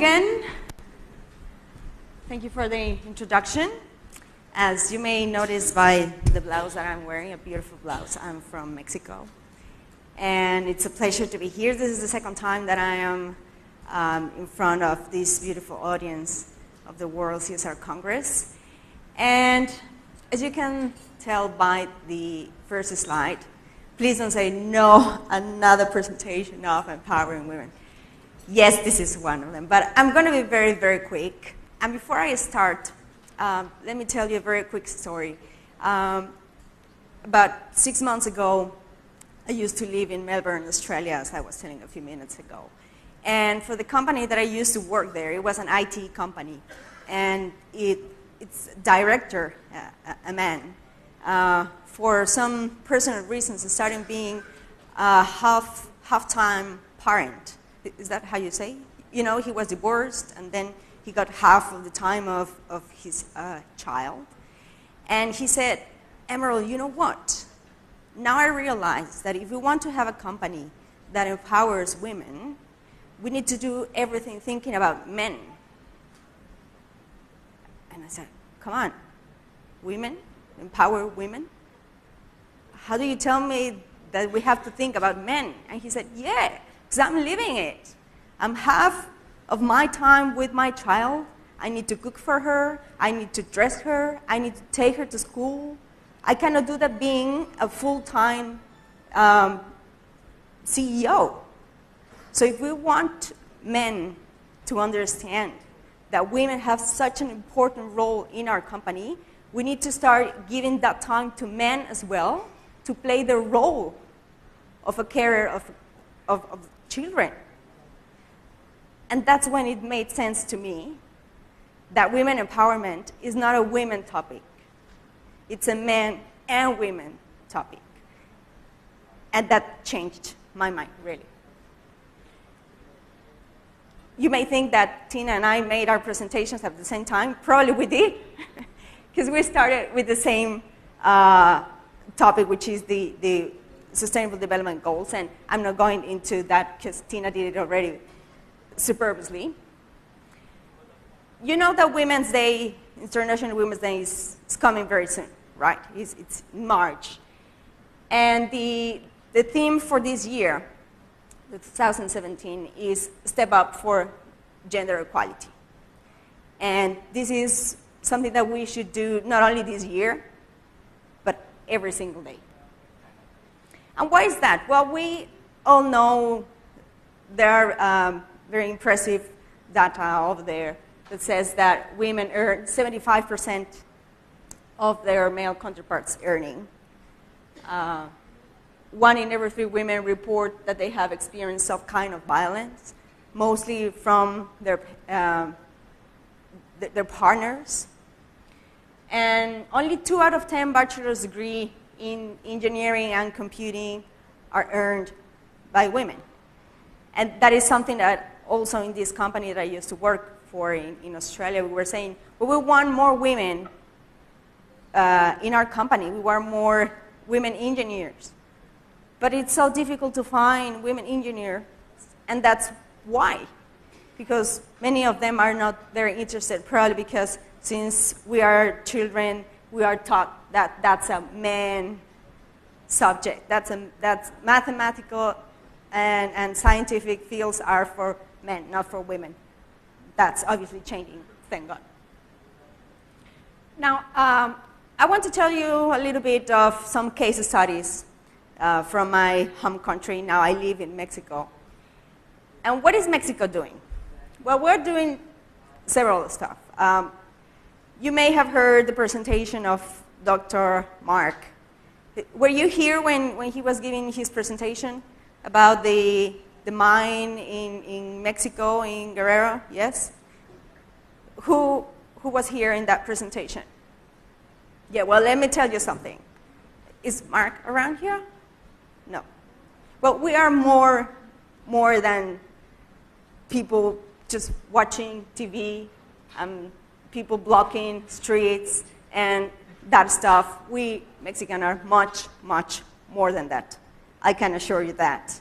again. Thank you for the introduction. As you may notice by the blouse that I'm wearing, a beautiful blouse, I'm from Mexico. And it's a pleasure to be here. This is the second time that I am in front of this beautiful audience of the World CSR Congress. And as you can tell by the first slide, please don't say, no, another presentation of empowering women. Yes, this is one of them, but I'm going to be very, very quick. And before I start, let me tell you a very quick story. About 6 months ago, I used to live in Melbourne, Australia, as I was telling a few minutes ago. And for the company that I used to work there, it was an IT company. And its director, a man, for some personal reasons, started being a half-time parent. Is that how you say? You know, he was divorced, and then he got half of the time of his child. And he said, Emerald, you know what? Now I realize that if we want to have a company that empowers women, we need to do everything thinking about men. And I said, come on, women? Empower women? How do you tell me that we have to think about men? And he said, yeah, because I'm living it. I'm half of my time with my child. I need to cook for her. I need to dress her. I need to take her to school. I cannot do that being a full-time CEO. So if we want men to understand that women have such an important role in our company, we need to start giving that time to men as well to play the role of a carer of children. And that's when it made sense to me that women empowerment is not a women topic. It's a men and women topic. And that changed my mind, really. You may think that Tina and I made our presentations at the same time. Probably we did, because we started with the same topic, which is the Sustainable Development Goals. And I'm not going into that because Tina did it already superbly. You know that Women's Day, International Women's Day, is coming very soon, right? It's March. And the theme for this year, 2017, is Step Up for Gender Equality. And this is something that we should do not only this year, but every single day. And why is that? Well, we all know there are very impressive data over there that says that women earn 75% of their male counterparts' earning. 1 in every 3 women report that they have experienced some kind of violence, mostly from their partners. And only 2 out of 10 bachelor's degree in engineering and computing are earned by women. And that is something that also in this company that I used to work for in Australia, we were saying, well, we want more women in our company. We want more women engineers. But it's so difficult to find women engineers, and that's why. Because many of them are not very interested, probably because since we are children, we are taught that that's a man subject. That's mathematical and scientific fields are for men, not for women. That's obviously changing, thank God. Now, I want to tell you a little bit of some case studies from my home country. Now I live in Mexico. And what is Mexico doing? Well, we're doing several stuff. You may have heard the presentation of Dr. Mark. Were you here when he was giving his presentation about the mine in Mexico, in Guerrero? Yes? Who was here in that presentation? Yeah, well, let me tell you something. Is Mark around here? No. Well, we are more than people just watching TV, people blocking streets, and that stuff. We Mexicans are much, much more than that. I can assure you that.